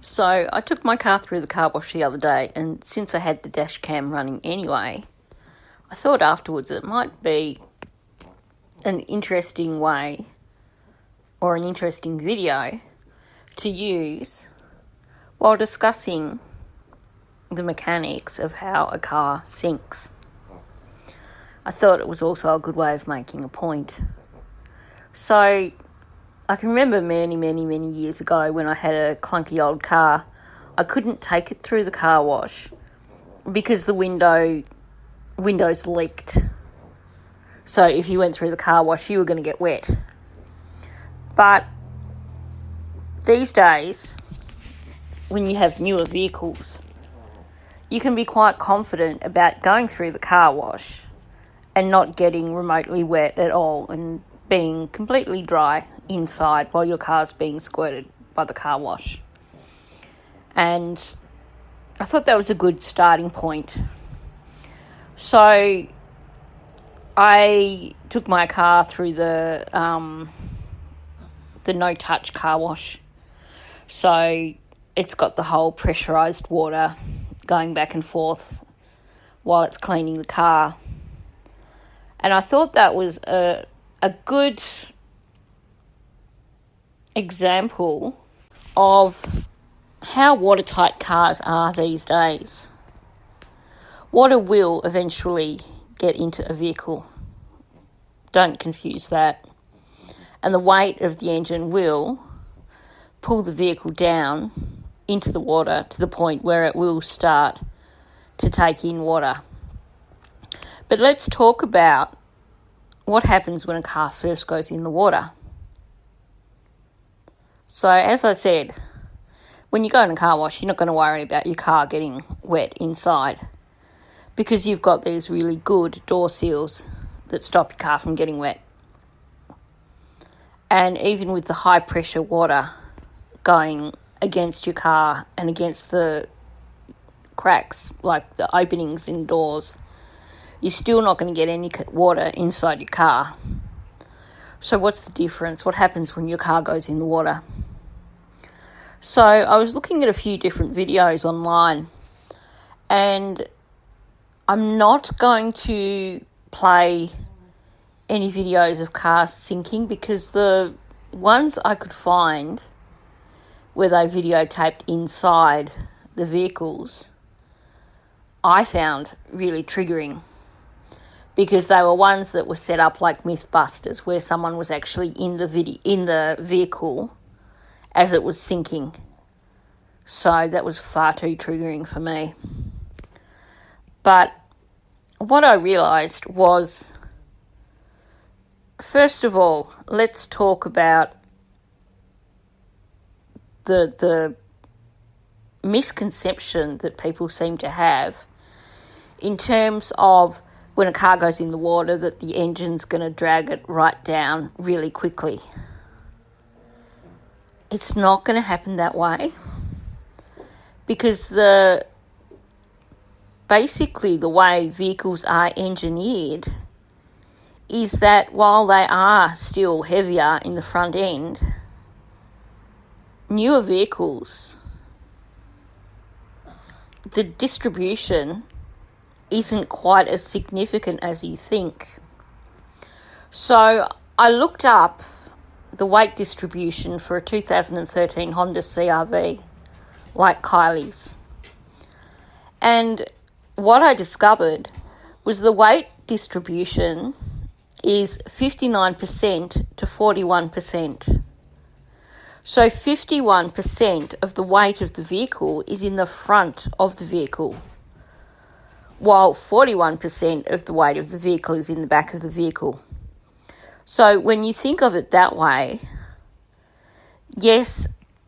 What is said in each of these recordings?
So I took my car through the car wash the other day, and since I had the dash cam running anyway, I thought afterwards it might be an interesting way or an interesting video to use while discussing the mechanics of how a car sinks. I thought it was also a good way of making a point. So I can remember many years ago when I had a clunky old car, I couldn't take it through the car wash because the windows leaked. So if you went through the car wash, you were going to get wet. But these days, when you have newer vehicles, you can be quite confident about going through the car wash and not getting remotely wet at all and being completely dry inside while your car's being squirted by the car wash. And I thought that was a good starting point. So I took my car through the no-touch car wash. So it's got the whole pressurised water going back and forth while it's cleaning the car. And I thought that was a good example of how watertight cars are these days. Water will eventually get into a vehicle. Don't confuse that. And the weight of the engine will pull the vehicle down into the water to the point where it will start to take in water. But let's talk about what happens when a car first goes in the water. So as I said, when you go in a car wash, you're not going to worry about your car getting wet inside because you've got these really good door seals that stop your car from getting wet. And even with the high pressure water going against your car and against the cracks, like the openings in doors, you're still not going to get any water inside your car. So what's the difference? What happens when your car goes in the water? So I was looking at a few different videos online, and I'm not going to play any videos of cars sinking because the ones I could find where they videotaped inside the vehicles I found really triggering, because they were ones that were set up like Mythbusters, where someone was actually in the vehicle as it was sinking. So that was far too triggering for me. But what I realised was, first of all, let's talk about the misconception that people seem to have in terms of when a car goes in the water that the engine's going to drag it right down really quickly. It's not going to happen that way, because basically the way vehicles are engineered is that while they are still heavier in the front end, newer vehicles, the distribution isn't quite as significant as you think. So I looked up the weight distribution for a 2013 Honda CR-V, like Kiely's. And what I discovered was the weight distribution is 59% to 41%. So 51% of the weight of the vehicle is in the front of the vehicle, while 41% of the weight of the vehicle is in the back of the vehicle. So when you think of it that way, yes,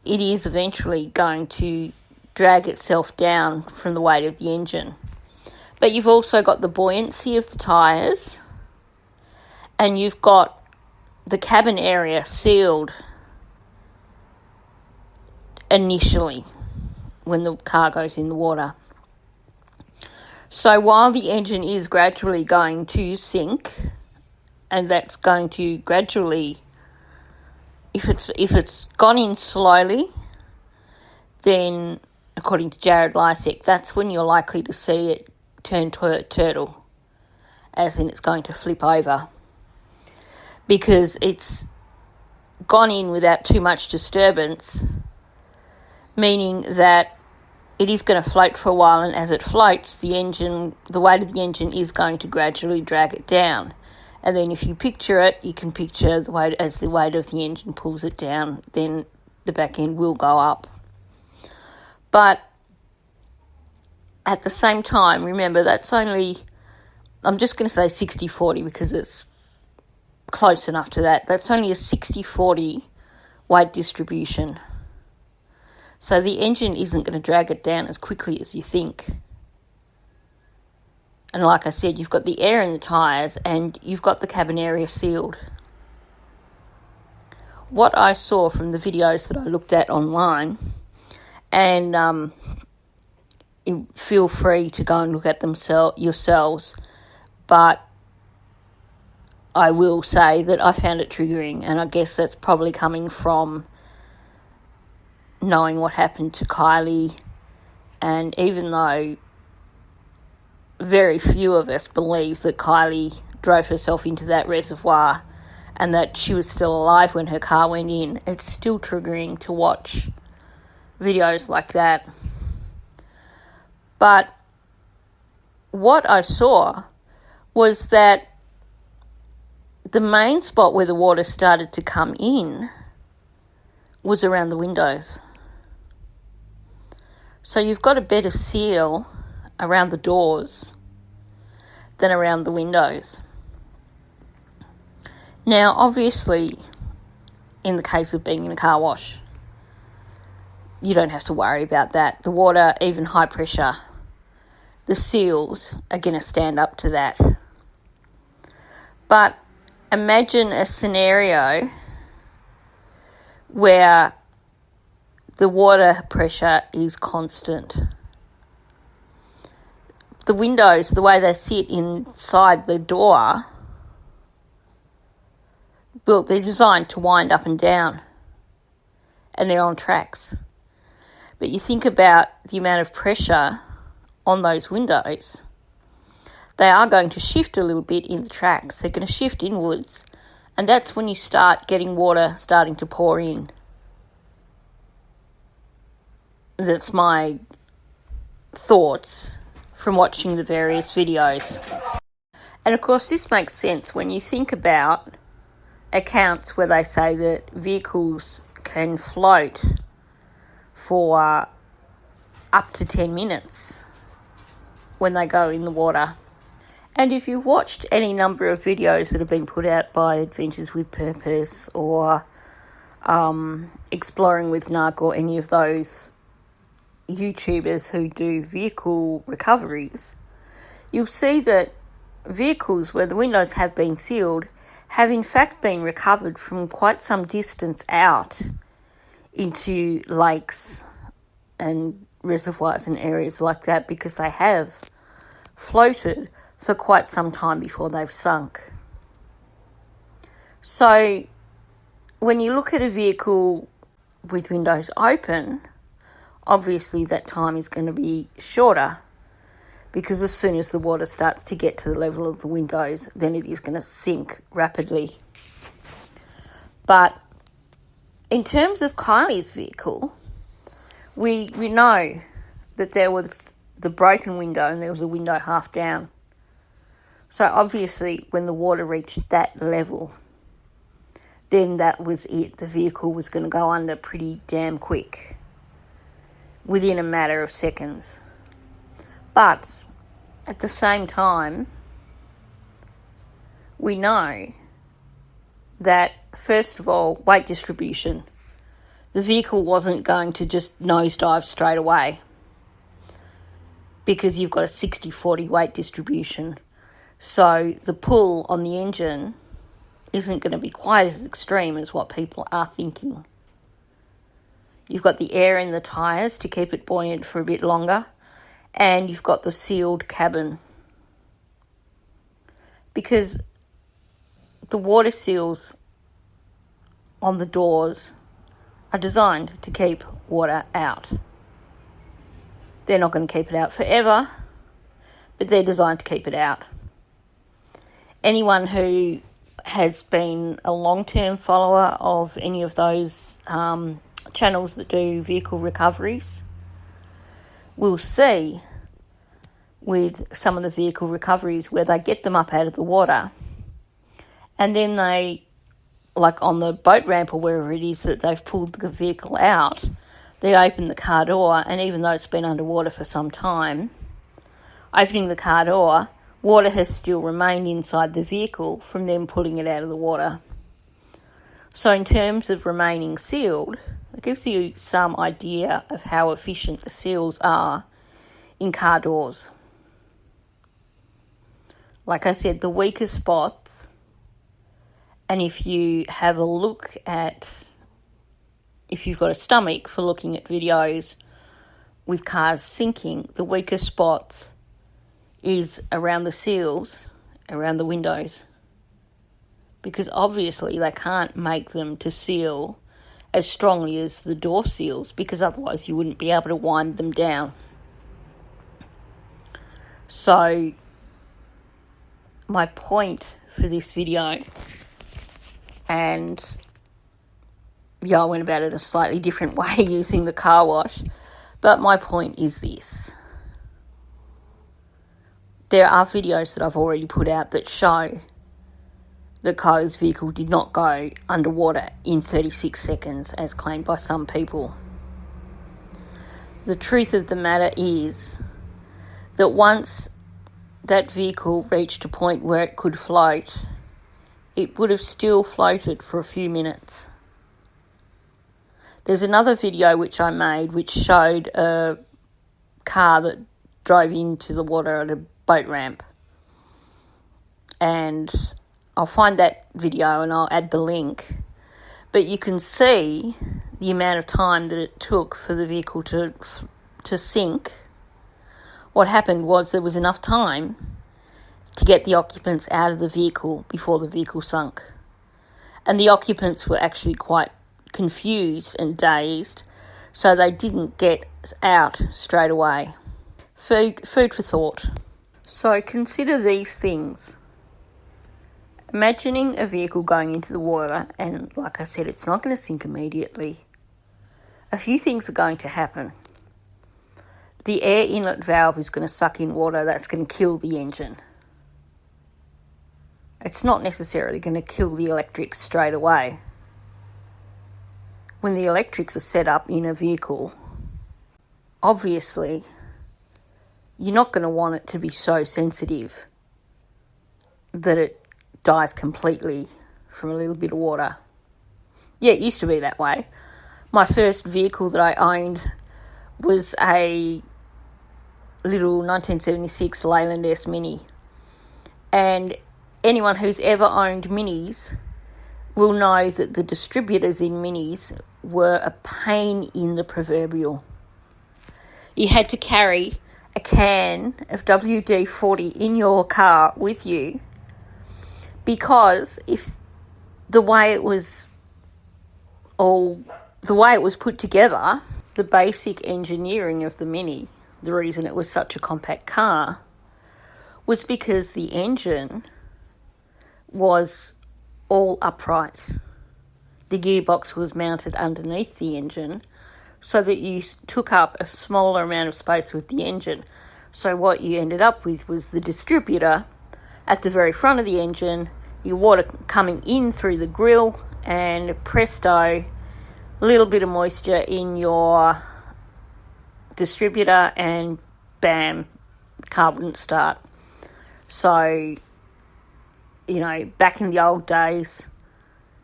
it is eventually going to drag itself down from the weight of the engine. But you've also got the buoyancy of the tyres, and you've got the cabin area sealed initially when the car goes in the water. So while the engine is gradually going to sink, and that's going to gradually, if it's gone in slowly, then, according to Jared Lysek, that's when you're likely to see it turn to a turtle, as in it's going to flip over, because it's gone in without too much disturbance, meaning that it is going to float for a while, and as it floats, the weight of the engine is going to gradually drag it down. And then if you picture it, you can picture the weight of the engine pulls it down, then the back end will go up. But at the same time, remember, that's only, I'm just going to say 60-40 because it's close enough to that. That's only a 60-40 weight distribution. So the engine isn't going to drag it down as quickly as you think. And like I said, you've got the air in the tyres and you've got the cabin area sealed. What I saw from the videos that I looked at online, and feel free to go and look at them yourselves, but I will say that I found it triggering, and I guess that's probably coming from knowing what happened to Kiely. And even though very few of us believe that Kiely drove herself into that reservoir and that she was still alive when her car went in, it's still triggering to watch videos like that. But what I saw was that the main spot where the water started to come in was around the windows. So you've got a better seal around the doors than around the windows. Now, obviously, in the case of being in a car wash, you don't have to worry about that. The water, even high pressure, the seals are going to stand up to that. But imagine a scenario where the water pressure is constant. The windows, the way they sit inside the door, well, they're designed to wind up and down, and they're on tracks. But you think about the amount of pressure on those windows, they are going to shift a little bit in the tracks. They're going to shift inwards, and that's when you start getting water starting to pour in. That's my thoughts from watching the various videos. And of course, this makes sense when you think about accounts where they say that vehicles can float for up to 10 minutes when they go in the water. And if you've watched any number of videos that have been put out by Adventures with Purpose or Exploring with Narc or any of those YouTubers who do vehicle recoveries, you'll see that vehicles where the windows have been sealed have in fact been recovered from quite some distance out into lakes and reservoirs and areas like that, because they have floated for quite some time before they've sunk. So when you look at a vehicle with windows open, obviously that time is going to be shorter, because as soon as the water starts to get to the level of the windows, then it is going to sink rapidly. But in terms of Kiely's vehicle, we know that there was the broken window and there was a window half down. So obviously when the water reached that level, then that was it. The vehicle was going to go under pretty damn quick, within a matter of seconds. But at the same time, we know that, first of all, weight distribution. The vehicle wasn't going to just nosedive straight away, because you've got a 60-40 weight distribution. So the pull on the engine isn't going to be quite as extreme as what people are thinking. You've got the air in the tyres to keep it buoyant for a bit longer, and you've got the sealed cabin, because the water seals on the doors are designed to keep water out. They're not going to keep it out forever, but they're designed to keep it out. Anyone who has been a long-term follower of any of those channels that do vehicle recoveries will see with some of the vehicle recoveries where they get them up out of the water and then they, like on the boat ramp or wherever it is that they've pulled the vehicle out, they open the car door, and even though it's been underwater for some time, opening the car door, water has still remained inside the vehicle from them pulling it out of the water. So in terms of remaining sealed, it gives you some idea of how efficient the seals are in car doors. Like I said, the weaker spots, and if you have a look at, if you've got a stomach for looking at videos with cars sinking, the weaker spots is around the seals, around the windows. Because obviously they can't make them to seal as strongly as the door seals, because otherwise you wouldn't be able to wind them down. So my point for this video, and yeah, I went about it a slightly different way using the car wash, but my point is this. There are videos that I've already put out that show that Kiely's vehicle did not go underwater in 36 seconds, as claimed by some people. The truth of the matter is that once that vehicle reached a point where it could float, it would have still floated for a few minutes. There's another video which I made which showed a car that drove into the water at a boat ramp. And I'll find that video and I'll add the link. But you can see the amount of time that it took for the vehicle to sink. What happened was there was enough time to get the occupants out of the vehicle before the vehicle sunk. And the occupants were actually quite confused and dazed, so they didn't get out straight away. Food for thought. So consider these things. Imagining a vehicle going into the water, and like I said, it's not going to sink immediately. A few things are going to happen. The air inlet valve is going to suck in water. That's going to kill the engine. It's not necessarily going to kill the electrics straight away. When the electrics are set up in a vehicle, obviously, you're not going to want it to be so sensitive that it dies completely from a little bit of water. Yeah, it used to be that way. My first vehicle that I owned was a little 1976 Leyland S Mini. And anyone who's ever owned Minis will know that the distributors in Minis were a pain in the proverbial. You had to carry a can of WD-40 in your car with you, because if the way it was put together, the basic engineering of the Mini, the reason it was such a compact car was because the engine was all upright. The gearbox was mounted underneath the engine so that you took up a smaller amount of space with the engine. So what you ended up with was the distributor at the very front of the engine, your water coming in through the grill, and presto, a little bit of moisture in your distributor and bam, the car wouldn't start. So, you know, back in the old days,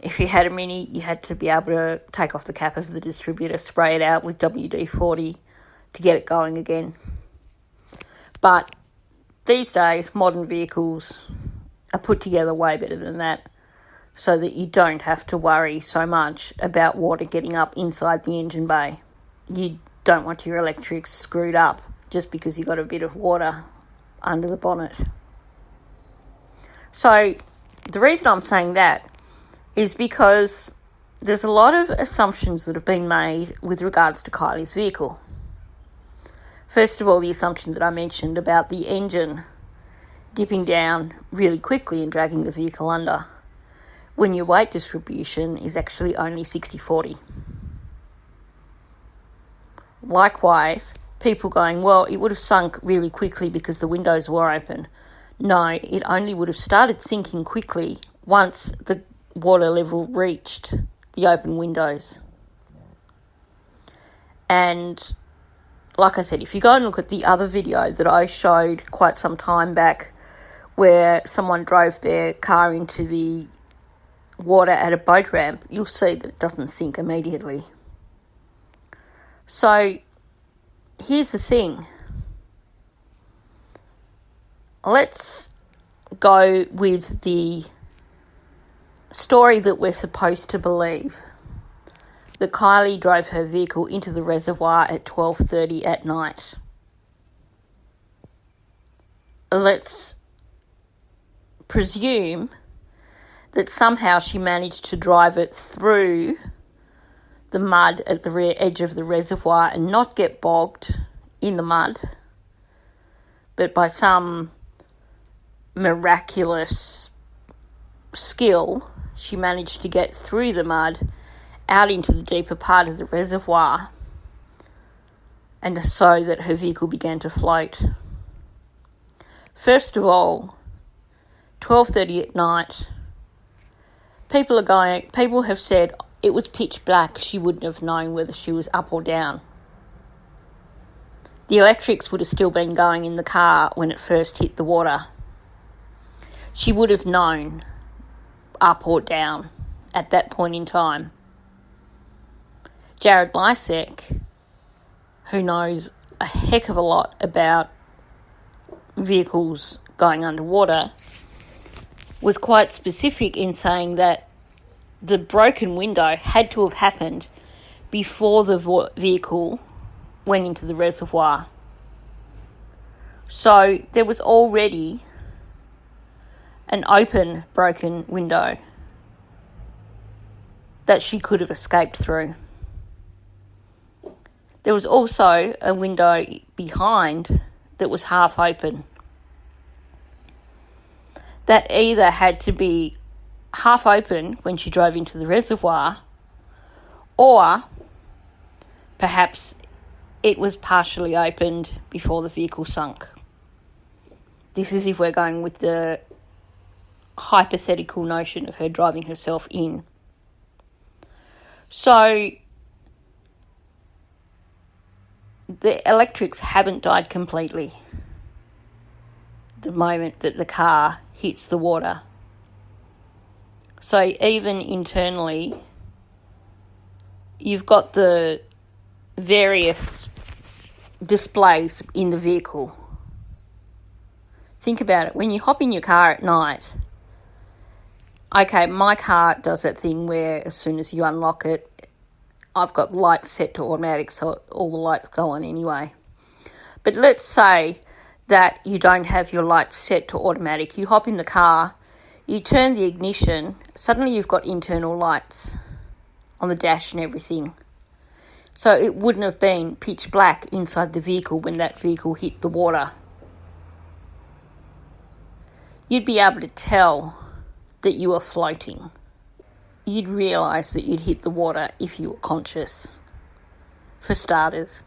if you had a Mini, you had to be able to take off the cap of the distributor, spray it out with WD-40 to get it going again. But these days, modern vehicles are put together way better than that, so that you don't have to worry so much about water getting up inside the engine bay. You don't want your electrics screwed up just because you got a bit of water under the bonnet. So the reason I'm saying that is because there's a lot of assumptions that have been made with regards to Kiely's vehicle. First of all, the assumption that I mentioned about the engine dipping down really quickly and dragging the vehicle under, when your weight distribution is actually only 60-40. Likewise, people going, well, it would have sunk really quickly because the windows were open. No, it only would have started sinking quickly once the water level reached the open windows. And like I said, if you go and look at the other video that I showed quite some time back where someone drove their car into the water at a boat ramp, you'll see that it doesn't sink immediately. So here's the thing. Let's go with the story that we're supposed to believe, that Kiely drove her vehicle into the reservoir at 12:30 at night. Let's presume that somehow she managed to drive it through the mud at the rear edge of the reservoir and not get bogged in the mud, but by some miraculous skill, she managed to get through the mud out into the deeper part of the reservoir, and so that her vehicle began to float. First of all, 12:30 at night, people have said it was pitch black, she wouldn't have known whether she was up or down. The electrics would have still been going in the car when it first hit the water. She would have known up or down at that point in time. Jared Lysek, who knows a heck of a lot about vehicles going underwater, was quite specific in saying that the broken window had to have happened before the vehicle went into the reservoir. So there was already an open broken window that she could have escaped through. There was also a window behind that was half open. That either had to be half open when she drove into the reservoir, or perhaps it was partially opened before the vehicle sunk. This is if we're going with the hypothetical notion of her driving herself in. So the electrics haven't died completely the moment that the car hits the water. So even internally, you've got the various displays in the vehicle. Think about it. When you hop in your car at night, okay, my car does that thing where as soon as you unlock it, I've got lights set to automatic, so all the lights go on anyway. But let's say that you don't have your lights set to automatic. You hop in the car, you turn the ignition, suddenly you've got internal lights on the dash and everything. So it wouldn't have been pitch black inside the vehicle when that vehicle hit the water. You'd be able to tell that you were floating. You'd realise that you'd hit the water if you were conscious, for starters.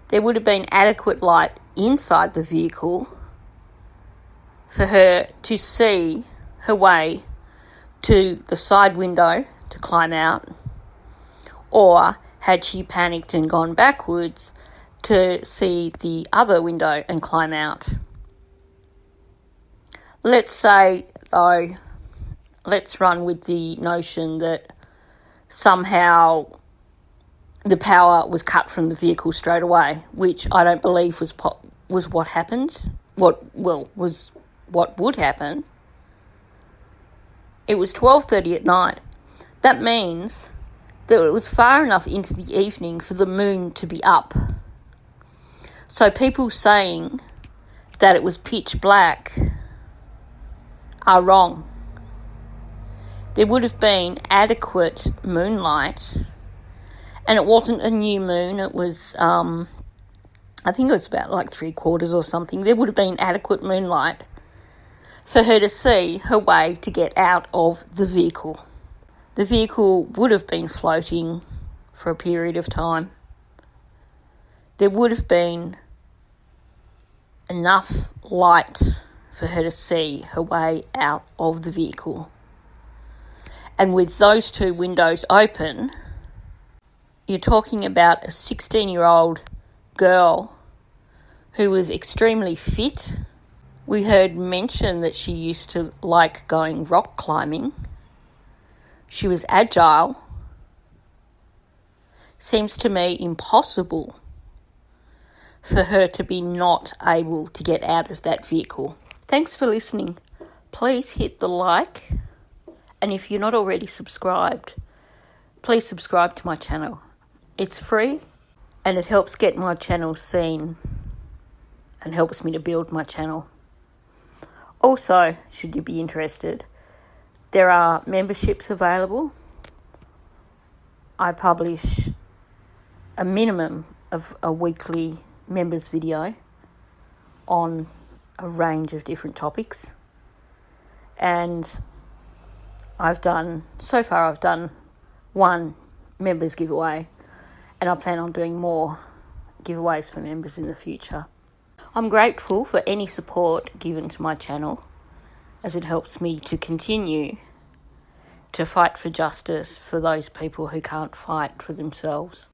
There would have been adequate light inside the vehicle for her to see her way to the side window to climb out, or had she panicked and gone backwards, to see the other window and climb out. Let's say, though, let's run with the notion that somehow the power was cut from the vehicle straight away, which I don't believe was what happened. Was what would happen. It was 12:30 at night. That means that it was far enough into the evening for the moon to be up. So people saying that it was pitch black are wrong. There would have been adequate moonlight, and it wasn't a new moon, it was I think it was about like 3/4 or something, there would have been adequate moonlight for her to see her way to get out of the vehicle. The vehicle would have been floating for a period of time. There would have been enough light for her to see her way out of the vehicle. And with those two windows open, you're talking about a 16-year-old girl who was extremely fit. We heard mention that she used to like going rock climbing. She was agile. Seems to me impossible for her to be not able to get out of that vehicle. Thanks for listening. Please hit the like, and if you're not already subscribed, please subscribe to my channel. It's free and it helps get my channel seen and helps me to build my channel. Also, should you be interested, there are memberships available. I publish a minimum of a weekly members video on a range of different topics. And I've done one members giveaway, and I plan on doing more giveaways for members in the future. I'm grateful for any support given to my channel, as it helps me to continue to fight for justice for those people who can't fight for themselves.